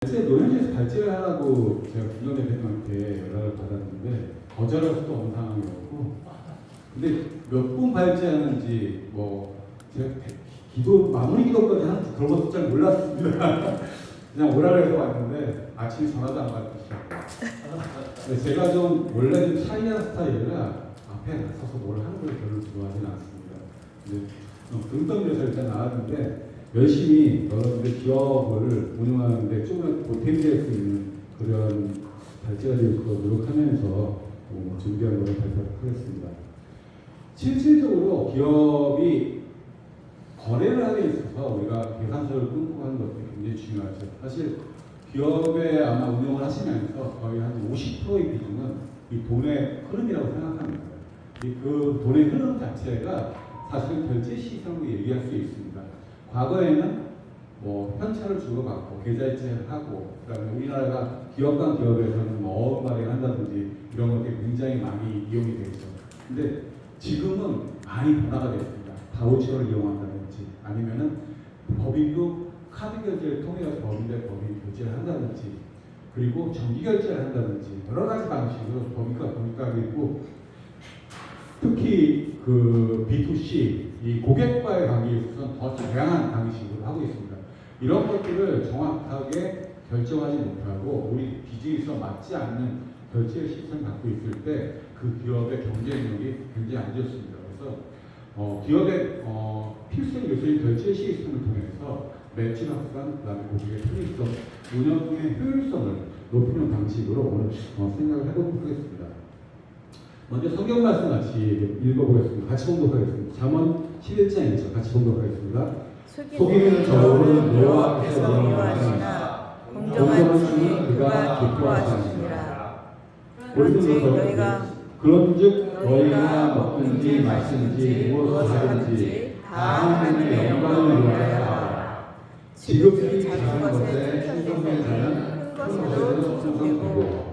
발제 노현시에서 발제를 하라고 제가 김정 대표님한테 연락을 받았는데 거절할 수도 없는 상황이었고, 근데 몇 분 발제하는지 제가 기도 마무리 기도까지 하는지 그런 것도 잘 몰랐습니다. 그냥 오라 그래서 왔는데 아침에 전화도 안 받으시더라고요. 제가 좀 원래 좀 샤이한 스타일이라 앞에 나서서 뭘 하는 걸 별로 좋아하지는 않습니다. 근데 등 떠밀려서 일단 나왔는데 열심히 여러분들 기업을 운영하는데 조금 보탬이 될 수 있는 그런 발제가 되도록 노력하면서 준비한 것을 발표하도록 하겠습니다. 실질적으로 기업이 거래를 하게 있어서 우리가 계산서를 끊고 하는 것도 굉장히 중요하죠. 사실 기업에 아마 운영을 하시면서 거의 한 50%의 비중은 이 돈의 흐름이라고 생각합니다. 그 돈의 흐름 자체가 사실은 결제 시장으로 얘기할 수 있습니다. 과거에는 현찰을 주고받고 계좌이체를 하고, 그다음에 우리나라가 기업 간 기업에서는 어음 발행을 한다든지 이런 것들이 굉장히 많이 이용이 되죠. 근데 지금은 많이 변화가 됐습니다. 바우처를 이용한다든지 아니면은 법인도 카드 결제를 통해서 법인들 법인 결제를 한다든지, 그리고 정기 결제를 한다든지 여러 가지 방식으로 법인과 하고 있고, 특히 그 B2C 이 고객과의 관계에 있어서는 더 다양한 방식으로 하고 있습니다. 이런 것들을 정확하게 결정하지 못하고 우리 비즈니스와 맞지 않는 결제 시스템을 갖고 있을 때 그 기업의 경쟁력이 굉장히 안 좋습니다. 그래서 기업의 필수적인 요소인 결제 시스템을 통해서 매출 확산, 그다음에 고객의 편의성, 운영의 효율성을 높이는 방식으로 오늘 생각을 해보도록 하겠습니다. 먼저 성경 말씀 같이 읽어보겠습니다. 같이 봉독하겠습니다. 잠언 11장 1절 같이 봉독하겠습니다. 속이는 저울은 여호와 앞에서 미워하시나 공정한 주는 그가 기뻐하시니라. 그런즉 너희가 먹든지 마시든지 무엇을 하든지 다 하나님의 영광을 위하여 하라. 지극히 작은 것에 충성된 자는 큰 것에도 충성되고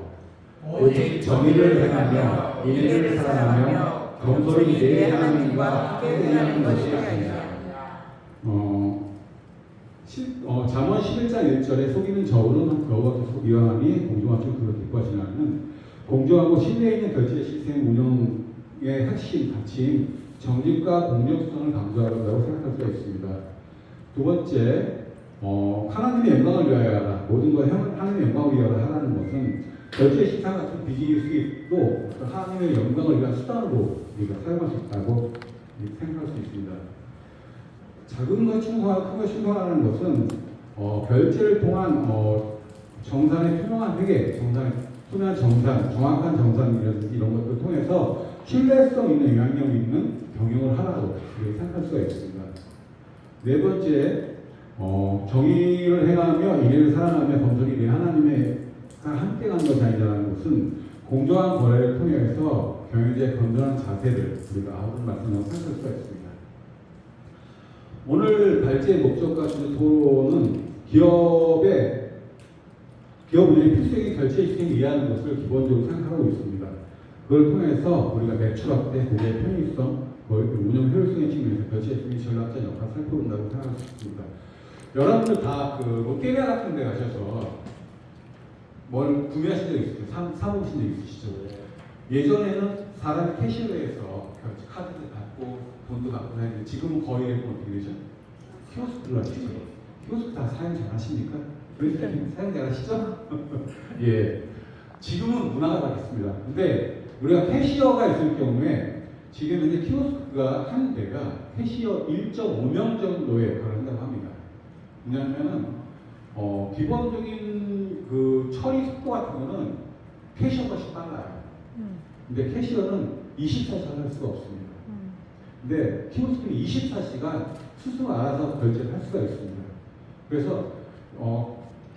오직 정의를 행하며 인애를 사랑하며 겸손히 내 하나님과 함께 행하는 것이 아니냐. 잠언 11장 1절에 속이는 저울은 여호와께서 미워하니 공정한 줄 그가 기뻐하시나는, 공정하고 신뢰 있는 결제 시스템 운영의 핵심 가치인 정직과 공정성을 강조한다고 생각할 수가 있습니다. 두 번째, 하나님의 영광을 위하여 하라. 모든 걸 하나님의 영광을 위하여 하라는 것은 결제 시장 같은 비즈니스도 하나님의 영광을 위한 수단으로 우리가 사용할 수 있다고 생각할 수 있습니다. 작은 것 충성하고 큰 것 충성하는 것은 결제를 통한 정산의 투명한 회계, 투명한 정산, 정확한 정산이라든지 이런 것들을 통해서 신뢰성 있는 영향력 있는 경영을 하라고 생각할 수가 있습니다. 네 번째, 정의를 행하며 인애를 사랑하며 겸손히 내 하나님의 함께 간 것이 아니라는 것은 공정한 거래를 통해서 경영자의 건전한 자세를 우리가 아우른 말씀으로 생각할 수가 있습니다. 오늘 발제의 목적과 토론은 기업 운영의 필수적인 결제 시스템을 이해하는 것을 기본적으로 생각하고 있습니다. 그걸 통해서 우리가 매출 확대, 고객의 편의성, 운영 효율성의 측면에서 결제 시스템의 전략적 역할을 살펴본다고 생각할 수 있습니다. 여러분들 다 롯데리아 같은 데 가셔서 뭘 구매하신 적 있으세요? 사보신 적 있으시죠? 예전에는 사람이 캐시어에서 카드도 받고 돈도 받고 하는데 지금은 거의 어떻게 되죠? 키오스크로 하시죠? 키오스크 다 사용 잘 하십니까? 사용 잘 하시죠? 예. 지금은 문화가 바뀌었습니다. 근데 우리가 캐시어가 있을 경우에 지금 현재 키오스크가 한 대가 캐시어 1.5명 정도의 역할을 한다고 합니다. 왜냐하면은 기본적인 그 처리 속도 같은 거는 캐시어가 훨씬 빨라요. 근데 캐시어는 24시간 할 수가 없습니다. 근데 키오스크는 24시간 스스로 알아서 결제를 할 수가 있습니다. 그래서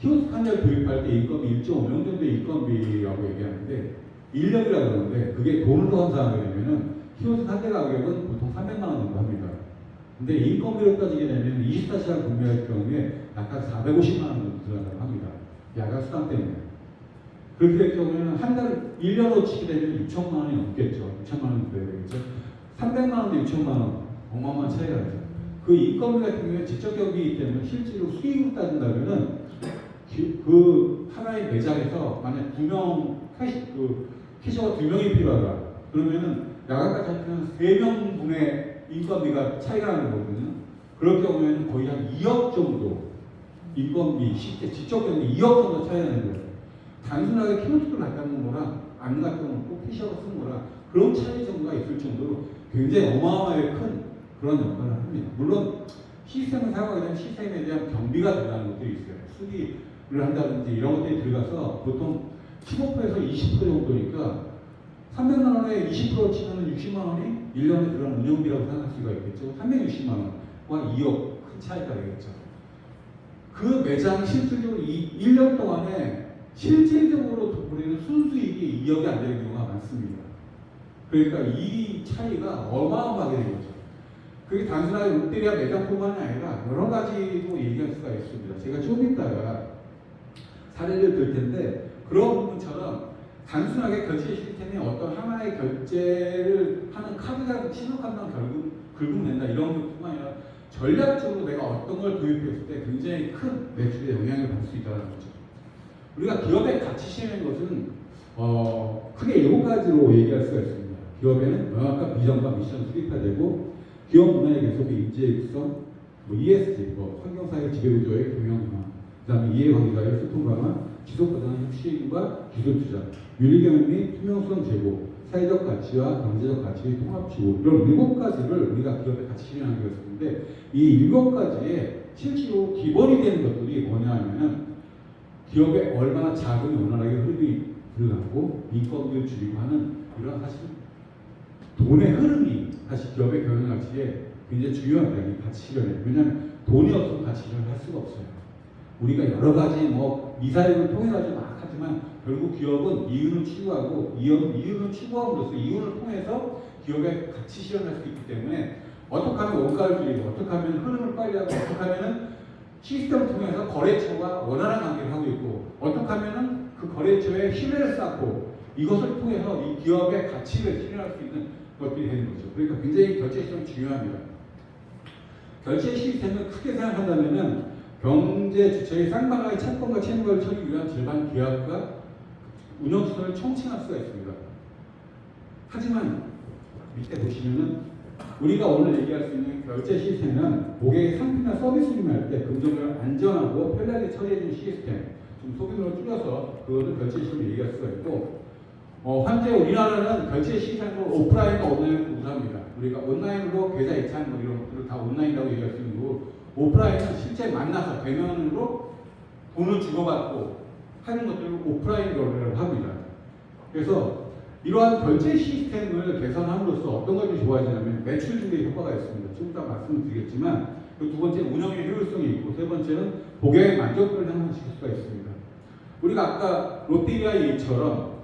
키오스크 한 대를 도입할 때 인건비 1.5명 정도의 인건비라고 얘기하는데 인력이라고 그러는데 그게 돈으로 환산하게 되면은 키오스크 한 대 가격은 보통 300만 원 정도 합니다. 근데 인건비로 따지게 되면 24시간 근무할 경우에 약간 450만 원 정도 들어간다고 합니다. 야간 수당 때문에. 그렇게 될 경우에는 한 달 1년으로 치게 되면 6천만 원이 넘겠죠. 6천만 원 돼야 되겠죠. 300만 원에 6천만 원, 어마어마한 차이가 나죠. 그 인건비 같은 경우에 직접 경비이기 때문에 실제로 수익으로 따진다면은 그 하나의 매장에서 만약 캐셔가 2명이 필요하다. 그러면은 야간까지 하면 3명분의 인건비가 차이가 나는 거거든요. 그럴 경우에는 거의 한 2억 정도 인건비, 실제 직접 경비 2억 정도 차이가 나는 거예요. 단순하게 키노트를 갖다 놓은 거랑 안 갖다 놓고 캐셔가 쓰는 거랑 그런 차이 정도가 있을 정도로 굉장히 어마어마하게 큰 그런 역할을 합니다. 물론 시스템을 사용하게 되면 시스템에 대한 경비가 들어가는 것들이 있어요. 수리를 한다든지 이런 것들이 들어가서 보통 15%에서 20% 정도니까 300만 원에 20% 치면 60만 원이 1년에 들어가는 운영비라고 생각할 수가 있겠죠. 360만 원과 2억 큰 차이가 되겠죠. 그 매장이 실질적으로 1년 동안에 실질적으로 우리는 순수익이 2억이 안 되는 경우가 많습니다. 그러니까 이 차이가 어마어마하게 되는 거죠. 그게 단순하게 롯데리아 매장뿐만이 아니라 여러 가지도 얘기할 수가 있습니다. 제가 좀 이따가 사례를 들 텐데 그런 부분처럼 단순하게 결제 시스템이 어떤 하나의 결제를 하는 카드가 신용카드만 긁어낸다 이런 것뿐만 아니라 전략적으로 내가 어떤 걸 도입했을 때 굉장히 큰 매출에 영향을 받을 수 있다는 거죠. 우리가 기업의 가치 실현인 것은 크게 7가지로 얘기할 수가 있습니다. 기업에는 명확한 비전과 미션을 수립화되고 기업 문화의 계속의 인재 육성, ESG, 환경사회 지배구조의 경영 강화, 그다음에 이해관계자의 소통 강화, 지속가능한 혁신과 기술 투자, 윤리경영 및 투명성 제고, 사회적 가치와 경제적 가치의 통합 추구 이런 7가지를 우리가 기업의 가치 실현하는 것인데 이 7가지에 실제로 기본이 되는 것들이 뭐냐 하면은 기업에 얼마나 자금이 원활하게 흐름이 들어가고 인건비를 줄이고 하는 이런 사실 돈의 흐름이 사실 기업의 경영 가치에 굉장히 중요합니다. 이 가치 실현에. 왜냐하면 돈이 없으면 가치 실현을 할 수가 없어요. 우리가 여러 가지 미사일을 통해 가지고 막 하지만 결국 기업은 이윤을 추구하고 이윤을 추구함으로써 이윤을 통해서 기업의 가치 실현할 수 있기 때문에 어떻게 하면 원가를 줄이고 어떻게 하면 흐름을 빨리 하고 어떻게 하면은 시스템을 통해서 거래처와 원활한 관계를 하고 있고 어떻게 하면은 그 거래처에 신뢰를 쌓고 이것을 통해서 이 기업의 가치를 실현할 수 있는 것들이 되는 거죠. 그러니까 굉장히 결제 시스템이 중요합니다. 결제 시스템을 크게 생각한다면은 경제 주체의 쌍방향의 채권과 채무를 처리 위한 절반 계약과 운영 시설을 총칭할 수가 있습니다. 하지만 밑에 보시면은 우리가 오늘 얘기할 수 있는 결제 시스템은 고객의 상품이나 서비스를 할 때 금전을 안전하고 편리하게 처리해주는 시스템, 좀 소규모로 줄여서 그것을 결제 시스템을 얘기할 수가 있고 현재 우리나라는 결제 시스템으로 오프라인과 온라인을 구분합니다. 우리가 온라인으로 계좌 이체하는 것 이런 것들을 다 온라인이라고 얘기할 수 있는 거고 오프라인은 실제 만나서 대면으로 돈을 주고받고 하는 것들을 오프라인이라고 합니다. 그래서 이러한 결제 시스템을 개선함으로써 어떤 것이 좋아지냐면 매출 증대 효과가 있습니다. 좀 이따 말씀드리겠지만 그 두 번째 운영의 효율성이 있고 세 번째는 고객의 만족도를 향상시킬 수가 있습니다. 우리가 아까 롯데리아 얘기처럼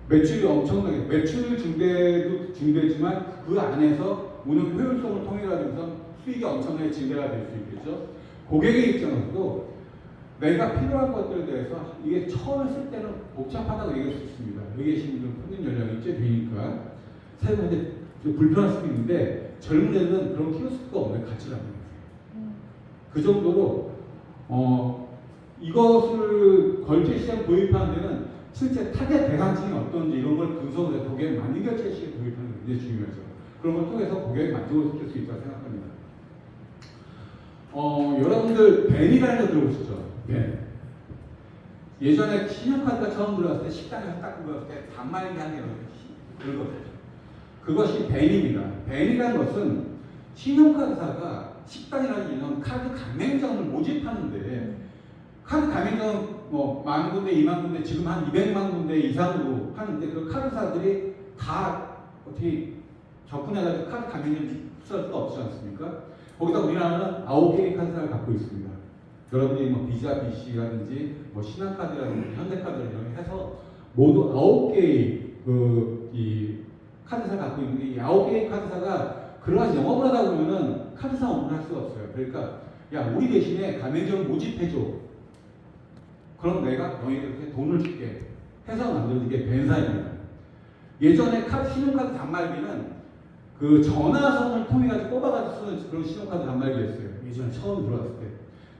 매출이 엄청나게 매출 증대도 증대지만 그 안에서 운영 효율성을 통해 가지고서 수익이 엄청나게 증대가 될 수 있겠죠. 고객의 입장에서도 내가 필요한 것들에 대해서 이게 처음 쓸 때는 복잡하다고 얘기할 수 있습니다. 여기 계신 분들 평균 연령이 꽤 되니까 사용하는데 좀 불편할 수도 있는데 젊은 애들은 그런 키오스크가 없는 가치라는 거예요. 그 정도로 이것을 결제 시장 도입하는 데는 실제 타겟 대상층이 어떤지 이런 걸 분석을 해서 고객 만족 결제 시장 도입하는 게 굉장히 중요하죠. 그런 걸 통해서 고객의 만족을 시킬 수 있다고 생각합니다. 여러분들 벤이라는 거 들어보셨죠? 벤. 예전에 신용카드가 처음 들어왔을 때 식당에서 딱 들어왔을 때 단말기 하는 게 긁었어요. 그것이 벤입니다. 벤이라는 것은 신용카드사가 식당이라는 이런 카드 가맹점을 모집하는데 카드 가맹점은 10,000군데, 20,000군데, 지금 한 200만 군데 이상으로 하는데 그 카드사들이 다 어떻게 접근해가지고 카드 가맹점 흡수할 수가 없지 않습니까? 거기다 우리나라는 9개의 카드사를 갖고 있습니다. 여러분이 비자, BC라든지 신한카드라든지 현대카드라든지 해서 모두 9개의 이 카드사를 갖고 있는데 이 9개의 카드사가 그러한 영업을 하다 보면은 카드사 업무를 할 수가 없어요. 그러니까 야 우리 대신에 가맹점을 모집해줘. 그럼 내가 너희들한테 돈을 줄게. 해서 만드는 게 벤사입니다. 예전에 신용카드 단말기는 그 전화선을 통해 가지고 뽑아가지고 쓰는 그런 신용카드 단말기였어요. 예전에 처음 들어왔을 때.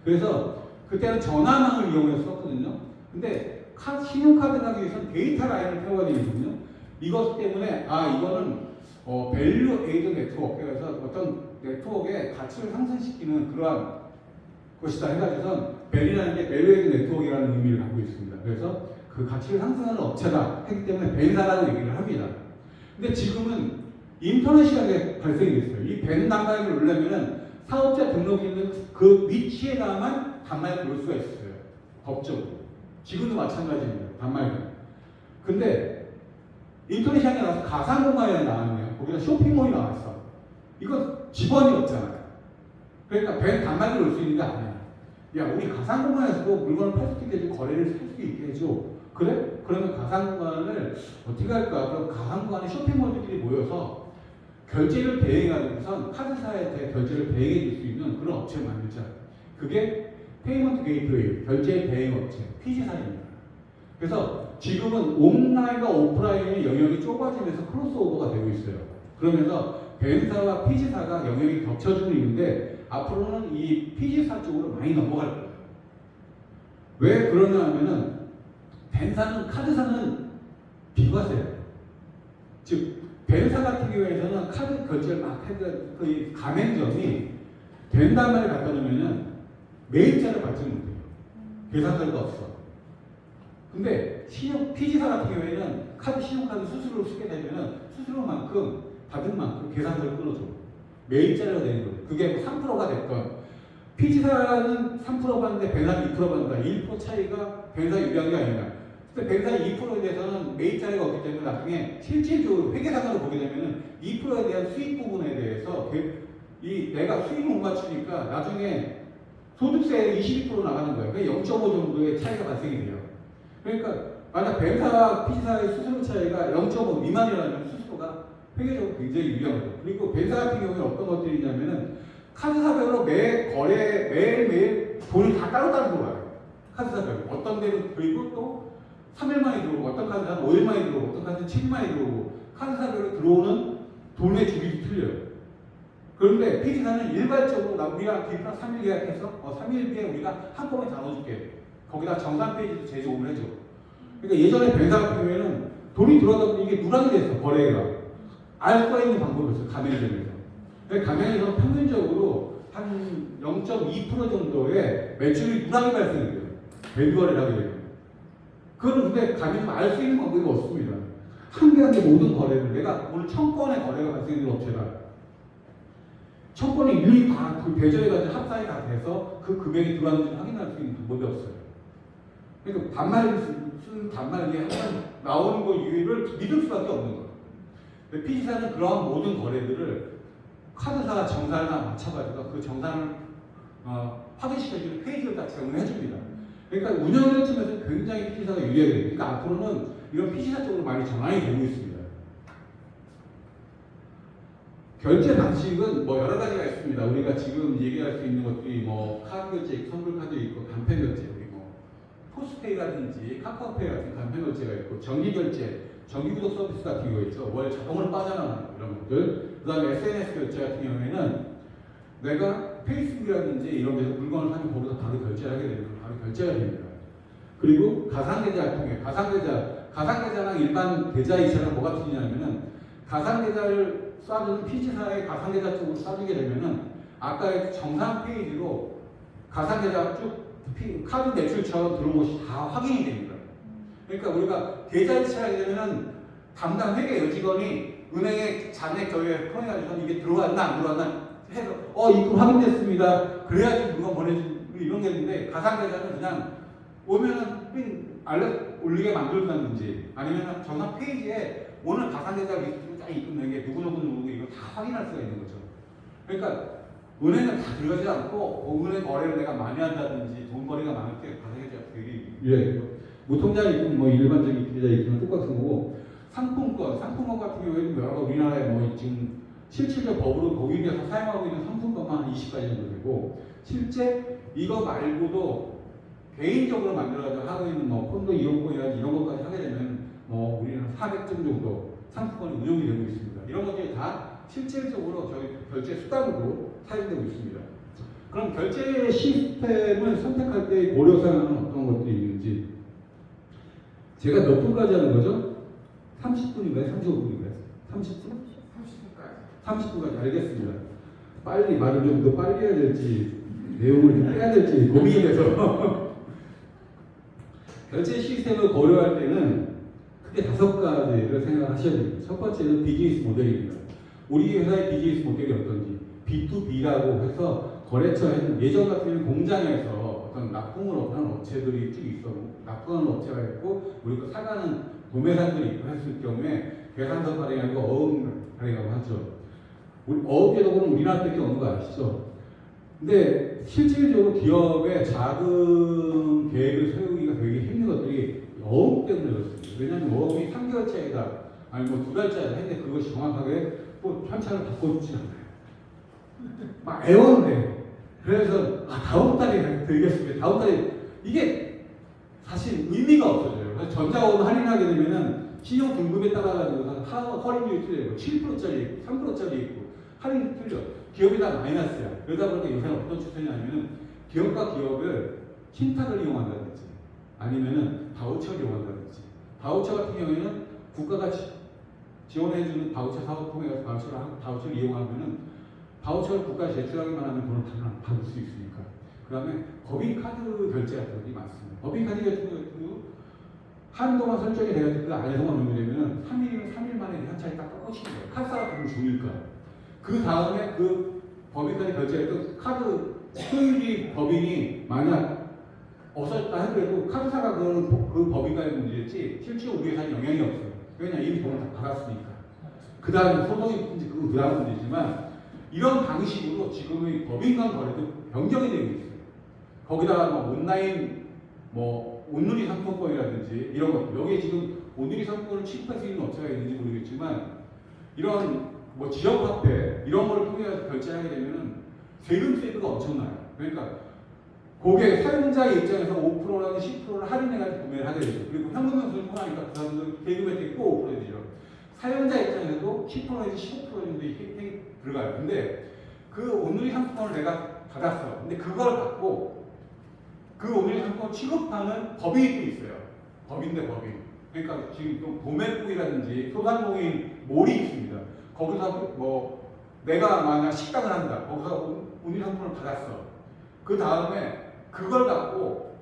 그래서 그때는 전화망을 이용해서 썼거든요. 근데 신용카드 하기 위해서는 데이터 라인을 태워야 되거든요. 이것 때문에 이거는 밸류 에이드 네트워크, 그래서 어떤 네트워크의 가치를 상승시키는 그러한 것이다 해가지고선 벨이라는 게 밸류 에이드 네트워크라는 의미를 갖고 있습니다. 그래서 그 가치를 상승하는 업체다 했기 때문에 벤사라고 얘기를 합니다. 근데 지금은 인터넷이라는 게 발생이 됐어요. 이 벤 단말기를 누르려면은 사업자 등록이 있는 그 위치에다만 단말기를 놓을 수가 있어요. 법적으로. 지금도 마찬가지입니다. 단말기. 근데 인터넷이 향해 나와서 가상공간이 나왔네요. 거기다 쇼핑몰이 나왔어. 이건 직원이 없잖아요. 그러니까 벤 단말기를 놓을 수 있는 게 아니야. 야, 우리 가상공간에서도 물건을 팔 수 있게 해주고 거래를 살 수 있게 해줘. 그래? 그러면 가상공간을 어떻게 할까? 그럼 가상공간에 쇼핑몰들끼리 모여서 결제를 대행하면서 카드사에 결제를 대행해 줄 수 있는 그런 업체를 만들자. 그게 페이먼트 게이트웨이, 결제 대행 업체, PG사입니다. 그래서 지금은 온라인과 오프라인의 영역이 좁아지면서 크로스오버가 되고 있어요. 그러면서 벤사와 PG사가 영역이 겹쳐지고 있는데 앞으로는 이 PG사 쪽으로 많이 넘어갈 거예요. 왜 그러냐 하면은 벤사는 카드사는 비과세예요. 즉 벤사 같은 경우에는 카드 결제를 막 해도 그 가맹점이 벤단말을 갖다 놓으면은 매입자를 받지 못해요. 계산서가 없어. 근데 PG사 같은 경우에는 신용카드 수수료를 쓰게 되면은 수수료만큼 받은 만큼 계산서를 끊어줘. 매입자료가 되는 거예요. 그게 3%가 됐건 PG사는 3% 받는데 벤사는 2% 받는다. 1% 차이가 벤사 유리한 게 아니라. 근데 벤사 2%에 대해서는 매입자료가 없기 때문에 나중에 실질적으로 회계상으로 보게 되면은 2%에 대한 수익 부분에 대해서 내가 수익을 못 맞추니까 나중에 소득세 22% 나가는 거예요. 그게 0.5 정도의 차이가 발생이 돼요. 그러니까 만약 벤사와 PG사의 수수료 차이가 0.5 미만이라면 수수료가 회계적으로 굉장히 유리한 거죠. 그리고 벤사 같은 경우는 어떤 것들이 있냐면은 카드사별로 매일매일 돈이 다 따로따로 들어와요. 카드사별로. 어떤 데는 그리고 또 3일 만에 들어오고, 어떤 카드는 한 5일 만에 들어오고, 어떤 카드는 7일 만에 들어오고, 카드사별로 들어오는 돈의 주기도 틀려요. 그런데 PG사는 일괄적으로 우리가 기프랑 3일 계약해서 3일비에 우리가 한꺼번에 다 넣어줄게. 거기다 정산 페이지도 제공을 해줘. 그러니까 예전에 벤사 같은 경우에는 돈이 들어가다 보니 이게 누락이 됐어, 거래가. 알 수가 있는 방법이 없어요, 가맹점에서. 가맹에서 평균적으로 한 0.2% 정도의 매출이 누락이 발생해요. 벤거래를 하게 되면. 그건 근데 가맹은 알 수 있는 방법이 없습니다. 한개한개 모든 거래를 내가 오늘 1000건의 거래가 발생된 업체다. 1000건이 일일이 다 그 대절해가지고 합산이 다 돼서 그 금액이 들어왔는지 확인할 수 있는 방법이 없어요. 그러니까 단말기 쓴 단말기에 항상 나오는 거 이유를 믿을 수밖에 없는 거예요. PG사는 그러한 모든 거래들을 카드사 정산이나 맞춰가지고 그 정산을 확인시켜주는 페이지를 다 제공해줍니다. 그러니까 운영을 측면에서 굉장히 PG사가 유리하게 됩니다. 그러니까 앞으로는 이런 PG사 쪽으로 많이 전환이 되고 있습니다. 결제 방식은 여러 가지가 있습니다. 우리가 지금 얘기할 수 있는 것들이 카드 결제, 선불 카드 있고 간편 결제, 그리고 포스페이라든지 카카오페이 같은 간편 결제가 있고 정기 결제, 정기 구독 서비스 같은 경우가 있죠. 월 자동으로 빠져나가는 이런 것들. 그다음에 SNS 결제 같은 경우에는 내가 페이스북이라든지 이런 데서 물건을 사면 거기서 바로 결제를 하게 되면 바로 결제가 됩니다. 그리고 가상계좌를 통해 가상계좌랑 일반 계좌 이체랑 뭐가 틀리냐면은 가상계좌를 쏴주는 PG사의 가상계좌 쪽으로 쏴주게 되면은 아까의 정상 페이지로 가상계좌 쭉 카드 매출처럼 들어온 것이 다 확인이 됩니다. 그러니까 우리가 계좌 이체하게 되면은 담당 회계 여직원이 은행에 잔액 저희에 통해가지고 이게 들어왔나 안 들어왔나 해서 입금 확인됐습니다. 그래야지 물건 보내준 이런 게 있는데 가상계좌는 그냥 오면은 알람 올리게 만들어놨는지 아니면 정상 페이지에 오늘 가상계좌 리스트로 딱 입금된 게 누구 이거 다 확인할 수가 있는 거죠. 그러니까 은행은 다 들어가지 않고 은행 거래를 내가 많이 한다든지 돈 거래가 많을 때 가상계좌 되게 유리해요. 무통장 입금 일반적인 계좌 입금은 똑같은 거고 상품권 같은 경우에는 여러 우리나라에 지금 실질적 법으로 법인에서 사용하고 있는 상품권만 한 20가지 정도 되고 실제 이거 말고도 개인적으로 만들어가지고 하고 있는 콘도 이용권이라든지 이런 것까지 하게 되면 우리는 400점 정도 상품권이 운영이 되고 있습니다. 이런 것들이 다 실질적으로 저희 결제 수단으로 사용되고 있습니다. 그럼 결제 시스템을 선택할 때 고려사항은 어떤 것들이 있는지 제가 몇 분까지 하는 거죠? 30분인가요? 35분인가요? 30분? 30분까지 알겠습니다. 빨리 말을 좀 더 빨리 해야 될지 내용을 좀 빼야 될지 고민이 돼서 결제 시스템을 고려할 때는 크게 5가지를 생각하셔야 됩니다. 첫 번째는 비즈니스 모델입니다. 우리 회사의 비즈니스 모델이 어떤지 B2B라고 해서 거래처에는 예전 같은 공장에서 어떤 납품을 하는 업체들이 쭉 있었고 납품하는 업체가 있고 우리가 사가는 도매상들이 있고 했을 경우에 계산서 발행하고 어음 발행하고 하죠. 우리 어업계도 보면 우리나라밖에 없는 거 아시죠? 근데 실질적으로 기업의 자금 계획을 세우기가 되게 힘든 것들이 어업 때문에 그렇습니다. 왜냐하면 어업이 3개월짜리다 아니 뭐 2달짜리다 했는데 그것이 정확하게 또 현찰을 바꿔주지 않아요. 막 애원해. 그래서 다음 달에 드리겠습니다. 다음 달에 이게 사실 의미가 없어져요. 그래서 전자원 할인하게 되면은 신용 등급에 따라가지고 할인율이 틀려요. 7%짜리 있고 3%짜리 있고 할인이 틀려. 기업이 다 마이너스야. 그러다 보니까 요새는 어떤 추세냐면은 기업과 기업을 신탁을 이용한다든지 아니면은 바우처를 이용한다든지 바우처 같은 경우에는 국가가 지원해주는 바우처 사업 통해서 바우처를 이용하면은 바우처를 국가에 제출하기만 하면 돈을 받을 수 있으니까. 그 다음에 법인카드 결제 같은 것이 많습니다. 법인카드 결제 같은 경우 한도만 설정이 돼가지고 그 안에서만 운영되면은 3일이면 3일 만에 현찰이 딱 꽂히는 거예요. 카드사가 돈을 주니까. 그 다음에 그 법인카드 결제했던 카드 소유주의 법인이 만약 없었다 하더라도 카드사가 그 법인과의 문제였지 실제로 우리 회사에 영향이 없어요. 왜냐 이미 돈을 다 받았으니까. 그 다음에 소송이 붙은지 그건 그 다음 문제지만 이런 방식으로 지금의 법인 간 거래도 변경이 되고 있어요. 거기다가 뭐 온라인 뭐 온누리 상품권이라든지 이런 것들 여기에 지금 온누리 상품권을 취급할 수 있는 업체가 있는지 모르겠지만 이런 뭐 지역화폐 이런 거를 통해서 결제하게 되면은 세금 세이브가 엄청나요. 그러니까 고객 사용자의 입장에서 5%라는 10%를 할인해가지고 구매를 하게 되죠. 그리고 현금영수증을 통하니까 그 사람들 세금 혜택이 꼭 5% 되죠. 사용자 입장에서도 10%에서 15% 정도 혜택이 들어가요. 근데 그 온누리 상품권을 내가 받았어. 근데 그걸 받고 그 온누리 상품권을 취급하는 법인이 또 있어요. 법인 대 법인. 그러니까 지금 또 도매국이라든지 소상공인 몰이 있습니다. 거기서 뭐 내가 만약 식당을 한다. 거기서 온누리 상품을 받았어. 그 다음에 그걸 갖고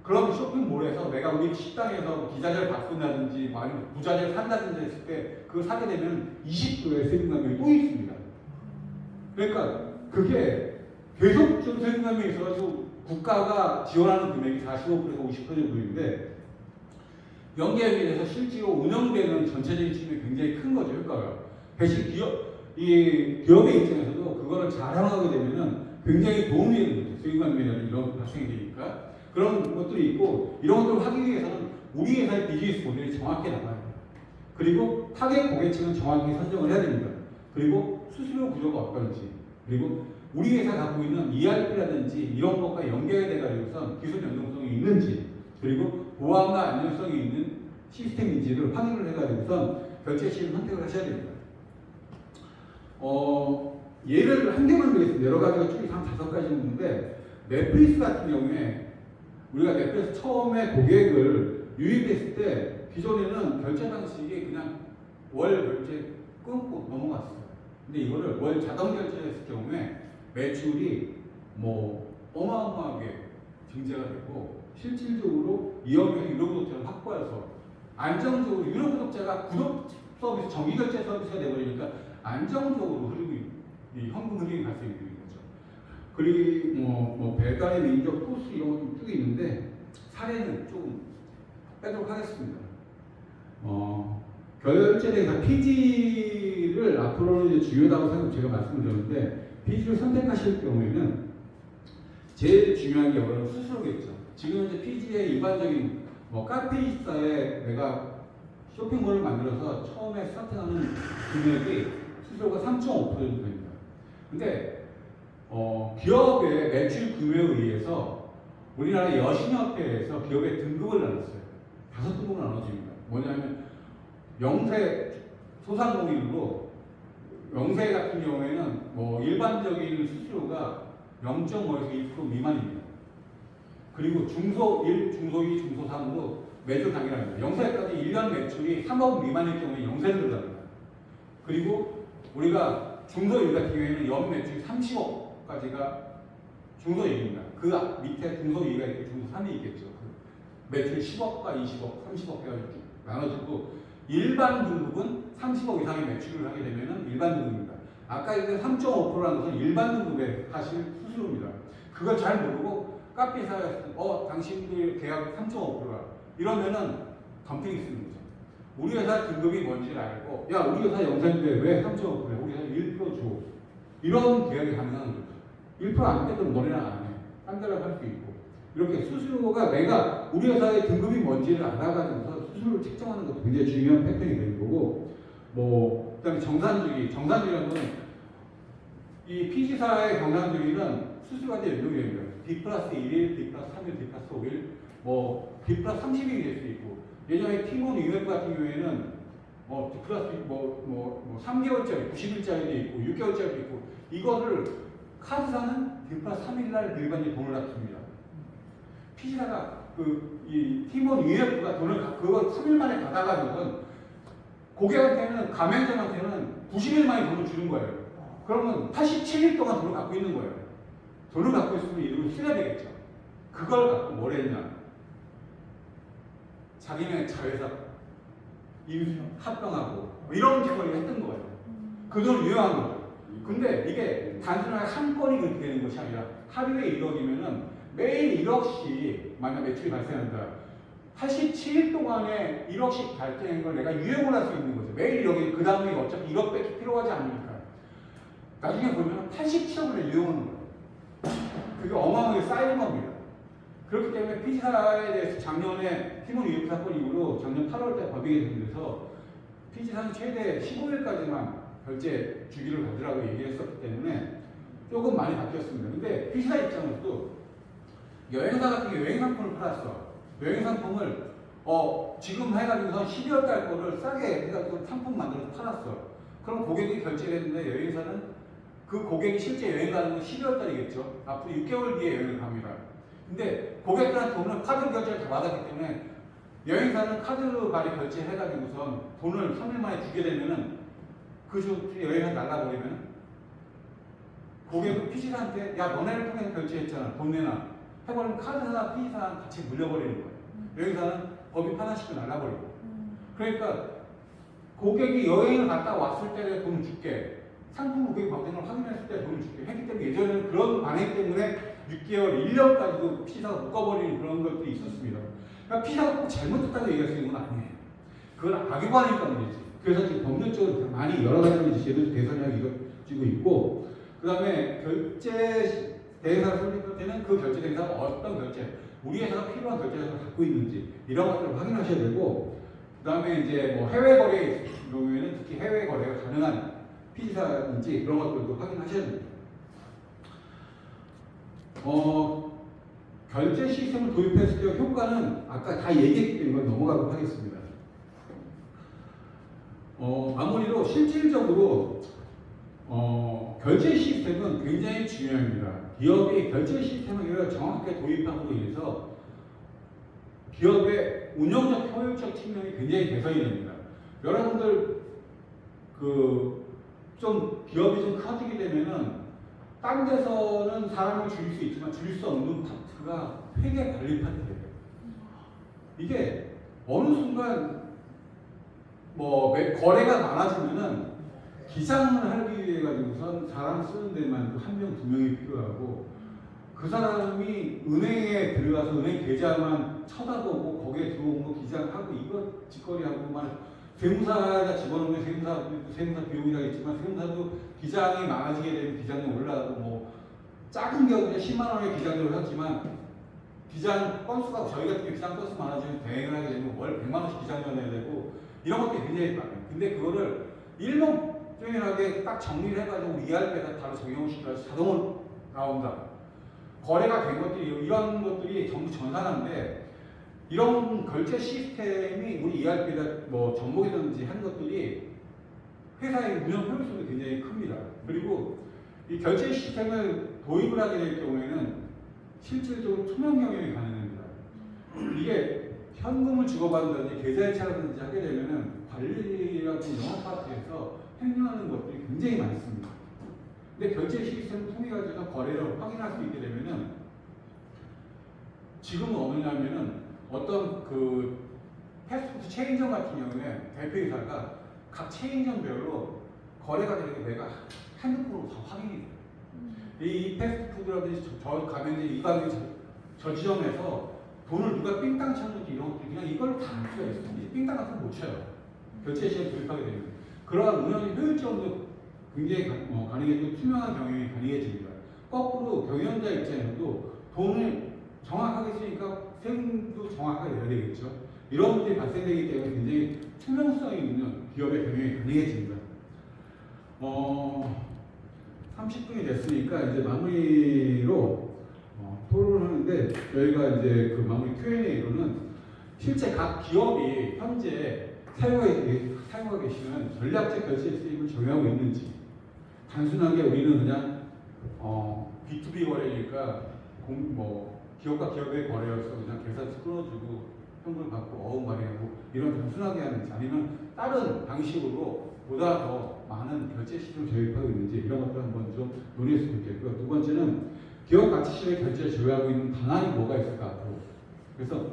그런 쇼핑몰에서 내가 우리 식당에서 기자재를 바꾼다든지 아니면 부자재를 산다든지 했을 때 그걸 사게 되면 20%의 세금감이 또 있습니다. 그러니까 그게 계속적으로 세금감이 있어가지고 국가가 지원하는 금액이 45%에서 50% 정도인데 연계연계해서 실제로 운영되는 전체적인 측면이 굉장히 큰 거죠, 효과가. 대신 기업의 입장에서도 그거를 잘 활용하게 되면은 굉장히 도움이 되는 거죠. 세금감이라는 이런 것도 발생이 되니까. 그런 것들이 있고, 이런 것들을 하기 위해서는 우리 회사의 비즈니스 모델이 정확히 나가야 돼요. 그리고 타겟 고객층은 정확히 선정을 해야 됩니다. 그리고 수수료 구조가 어떤지, 그리고 우리 회사가 갖고 있는 ERP라든지 이런 것과 연계가 돼가지고선 기술 연동성이 있는지, 그리고 보안과 안전성이 있는 시스템인지를 확인을 해가지고선 결제 시를 선택을 하셔야 됩니다. 예를 한 개만 들겠습니다. 여러 가지가 쭉 한 5가지 정도인데, 넷플릭스 같은 경우에 우리가 넷플릭스 처음에 고객을 유입했을 때 기존에는 결제 방식이 그냥 월 결제 끊고 넘어갔어요. 근데 이거를 월 자동 결제했을 경우에 매출이 뭐 어마어마하게 증대가 되고 실질적으로 이용해서 유료 구독자를 확보해서 안정적으로 유료 구독자가 구독 서비스, 정기 결제 서비스가 되버리니까 안정적으로 이 현금 흐름이 발생이 되는 거죠. 그리고 뭐 배달의 민족, 토스 이런 것도 쭉 있는데 사례는 조금 빼도록 하겠습니다. 결제대에서 PG를 앞으로는 이제 중요하다고 생각 제가 말씀드렸는데 PG를 선택하실 경우에는 제일 중요한 게 여러분 수수료겠죠. 지금 이제 PG의 일반적인 뭐 카페이사에 내가 쇼핑몰을 만들어서 처음에 스타트하는 금액이 수수료가 3.5% 정도 됩니다. 근데 기업의 매출 규모에 의해서 우리나라 여신협회에서 기업의 등급을 나눴어요. 5등급을 나눠집니다. 뭐냐면 영세 소상공인으로 영세 같은 경우에는 뭐 일반적인 수수료가 0.5에서 1% 미만입니다. 그리고 중소 1, 중소 2, 중소 3으로 매출 당일합니다. 영세까지 1년 매출이 3억 미만일 경우에 영세를 들어갑니다. 그리고 우리가 중소 1 같은 경우에는 연 매출이 30억까지가 중소 1입니다. 그 밑에 중소 2가 있고 중소 3이 있겠죠. 그 매출 10억과 20억, 30억 해가지고 나눠지고 일반 등급은 30억 이상의 매출을 하게 되면 일반 등급입니다. 아까 얘기한 3.5%라는 것은 일반 등급에 하실 수수료입니다. 그걸 잘 모르고 카페사에서 당신들 계약 3.5%라 이러면은 덤핑이 쓰는 거죠. 우리 회사 등급이 뭔지를 알고 야 우리 회사 영세인데 왜 3.5%야? 우리 회사 1% 줘. 이런 계약이 가능한 거죠. 1%안 되면 너네랑 안 해. 딴 데라고 할 수 있고 이렇게 수수료가 내가 우리 회사의 등급이 뭔지를 알아가지고서 수수료를 책정하는 것도 굉장히 중요한 패턴이 되는 거고 그다음에 정산주의라는 건 이 PG사의 정산주의는 수수료가 이제 연동이 됩니다. D 플러스 1일, D 플러스 3일, D 플러스 5일, D 플러스 30일이 될 수 있고 예전에 팀원 UF 같은 경우에는 D 플러스 3개월짜리, 90일짜리도 있고 6개월짜리도 있고 이거를 카드사는 D 플러스 3일날 일반적인 돈을 납습니다. PG사가 이 팀원 UF가 돈을 그거 3일 만에 받아가지고는 고객한테는 가맹점한테는 90일 만에 돈을 주는 거예요. 그러면 87일 동안 돈을 갖고 있는 거예요. 돈을 갖고 있으면 이름을 써야 되겠죠. 그걸 갖고 뭘 했냐. 자기네 자회사 합병하고 이런 짓거리를 했던 거예요. 그 돈을 유용한 거죠. 근데 이게 단순하게 한 건이 그렇게 되는 것이 아니라 하루에 1억이면은 매일 1억씩 만약 매출이 발생한다. 87일 동안에 1억씩 발생한 걸 내가 유용을 할 수 있는 거죠. 매일 1억이 그 다음에 어차피 1억 밖에 필요하지 않으니까. 나중에 보면 87억을 유용하는 거예요. 그게 어마어마하게 쌓이는 겁니다. 그렇기 때문에 PG사에 대해서 작년에 팀원 위협 사건 이후로 작년 8월달 법이 개정돼서 PG사는 최대 15일까지만 결제 주기를 가지라고 얘기했었기 때문에 조금 많이 바뀌었습니다. 근데 PG사 입장에서도 여행사 같은 경우 여행 상품을 팔았어. 여행 상품을 지금 해가지고서 12월 달 거를 싸게 해가지고 상품 만들어서 팔았어. 그럼 고객이 결제를 했는데 여행사는 그 고객이 실제 여행 가는 건 12월 달이겠죠. 앞으로 6개월 뒤에 여행을 갑니다. 근데 고객들한테 돈을 카드 결제를 다 받았기 때문에 여행사는 카드 발이 결제해가지고선 돈을 3일 만에 주게 되면은 그 주 여행을 날라버리면 고객은 PG사한테 야 너네를 통해서 결제했잖아. 돈 내놔. 해버리면 카드사나 PG사랑 같이 물려버리는 거예요. 여행사는 법이 파산시켜 날라버리고. 그러니까 고객이 여행을 갔다 왔을 때 돈을 줄게. 상품 고객保证을 확인했을 때 돈을 줄게 했기 때문에 예전에는 그런 관행 때문에 6개월, 1년까지도 PG사가 묶어버리는 그런 것들이 있었습니다. 그러니까 PG사가 꼭 잘못했다고 얘기할 수 있는 건 아니에요. 그건 악의관이니까 문제지. 그래서 지금 법률적으로 많이 여러 가지 제도 개선이 이루어지고 있고 그 다음에 결제 대행사가 설립할 때는 그 결제 대행사가 어떤 결제, 우리 회사가 필요한 결제를 갖고 있는지 이런 것들을 확인하셔야 되고 그 다음에 이제 뭐 해외 거래의 경우에는 특히 해외 거래가 가능한 PG사인지 그런 것들도 확인하셔야 됩니다. 결제 시스템을 도입했을 때 효과는 아까 다 얘기했기 때문에 넘어가도록 하겠습니다. 마무리로 실질적으로 결제 시스템은 굉장히 중요합니다. 기업이 결제 시스템을 정확하게 도입함으로 인해서 기업의 운영적 효율적 측면이 굉장히 개선이 됩니다. 여러분들 좀 기업이 좀 커지게 되면은 딴 데서는 사람을 줄일 수 있지만 줄일 수 없는 파트가 회계 관리 파트예요. 이게 어느 순간 거래가 많아지면은 기장을 하기 위해 가지고선 사람 쓰는 데만 한 명, 두 명이 필요하고 그 사람이 은행에 들어가서 은행 계좌만 쳐다보고 거기에 들어온 거 기장하고 이거 짓거리하고만 세무사가 집어넣으면 세무사 비용이라겠지만 세무사도 기장이 많아지게 되면 기장이 올라가고 작은 경우에 10만 원의 기장료를 하지만 기장 건수가 저희 같은 경우 기장 건수 많아지면 대행을 하게 되면 월 100만 원씩 기장료 내야 되고 이런 것들이 굉장히 많아요. 근데 그거를 일목요연하게 딱 정리를 해가지고 ERP에다 바로 적용을 시켜서 자동으로 나온다. 거래가 된 것들이 이런 것들이 전부 전산화인데 이런 결제 시스템이 우리 ERP에다 접목이든지 하는 것들이 회사의 운영 효율성이 굉장히 큽니다. 그리고 이 결제 시스템을 도입을 하게 될 경우에는 실질적으로 투명 경영이 가능합니다. 이게 현금을 주고받는다든지 계좌이체라든지 하게 되면은 관리라든지 영업 파트에서 횡령하는 것들이 굉장히 많습니다. 근데 결제 시스템을 통해 가지고 거래를 확인할 수 있게 되면은 지금은 어느냐면은 어떤 그 패스트푸드 체인점 같은 경우에 대표이사가 각 체인점별로 거래가 되는 게 내가 핸드폰으로 다 확인이 돼요. 이 패스트푸드라든지 저 가면 이 가게 저 지점에서 돈을 누가 삥땅 쳤는지 이런 것들 그냥 이걸 다 알 수가 있어요. 삥땅 같은 거 못 쳐요. 결제 시에 도입하게 되면 그러한 운영의 효율성도 굉장히 가능해지고 투명한 경영이 가능해집니다. 거꾸로 경영자 입장에서도 돈을 정확하게 쓰니까 세금도 정확하게 내야 되겠죠. 이런 문제가 발생되기 때문에 굉장히 투명성이 있는 기업의 경영이 가능해집니다. 30분이 됐으니까 이제 마무리로 토론을 하는데 저희가 이제 그 마무리 Q&A로는 실제 각 기업이 현재 사용하고 계시는 전략적 결제 수입을 적용하고 있는지 단순하게 우리는 그냥 B2B 거래니까 기업과 기업의 거래여서 그냥 계산서 끊어주고 현금을 받고 어음 발행하고 이런 단순하게 하는지 아니면 다른 방식으로 보다 더 많은 결제 시스템을 도입하고 있는지 이런 것들 한번 좀 논의했으면 좋겠고요. 두 번째는 기업 가치 실현 결제를 제외하고 있는 방안이 뭐가 있을까 앞으로. 그래서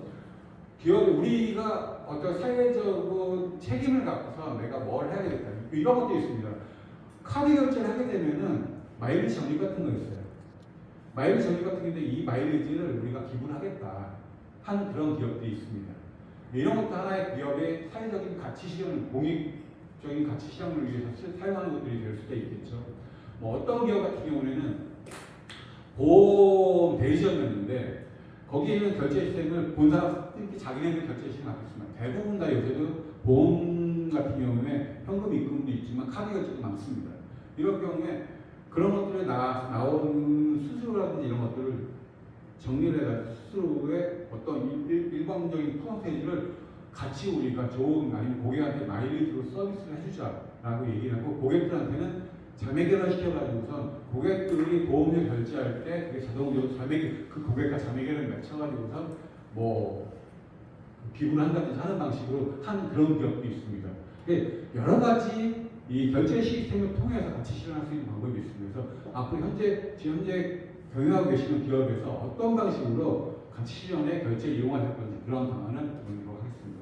기업이 우리가 어떤 사회적인 책임을 갖고서 내가 뭘 해야 되겠다 이런 것도 있습니다. 카드 결제를 하게 되면은 마일리지 적립 같은 거 있어요. 마일리지 적립 같은 건데 이 마일리지를 우리가 기부하겠다 하는 그런 기업들이 있습니다. 이런 것도 하나의 기업의 사회적인 가치 실현, 공익적인 가치 실현을 위해서 사용하는 것들이 될 수도 있겠죠. 어떤 기업 같은 경우에는 보험 대리점이었는데 거기에 있는 결제 시스템을 본 사람 자기네들 결제 시스템을 맡겼습니다. 대부분 다 요새도 보험 같은 경우에 현금 입금도 있지만 카드 결제도 많습니다. 이런 경우에 그런 것들에 나오는 수수료라든지 이런 것들을 정리를 해서 수수료의 어떤 일방적인 퍼센테이지를 같이 우리가 좋은 아니면 고객한테 마일리지로 서비스를 해주자라고 얘기를 하고 고객들한테는 자매결을 시켜가지고선 고객들이 보험료 결제할 때 그게 자동적으로 그 고객과 자매결을 맺혀가지고선 기부를 한다든지 하는 방식으로 한 그런 기업도 있습니다. 여러 가지 이 결제 시스템을 통해서 같이 실현할 수 있는 방법이 있습니다. 그래서 앞으로 현재 경영하고 계시는 기업에서 어떤 방식으로 같이 실현에 결제 이용하실 건지 그런 방안을 논의하도록 하겠습니다.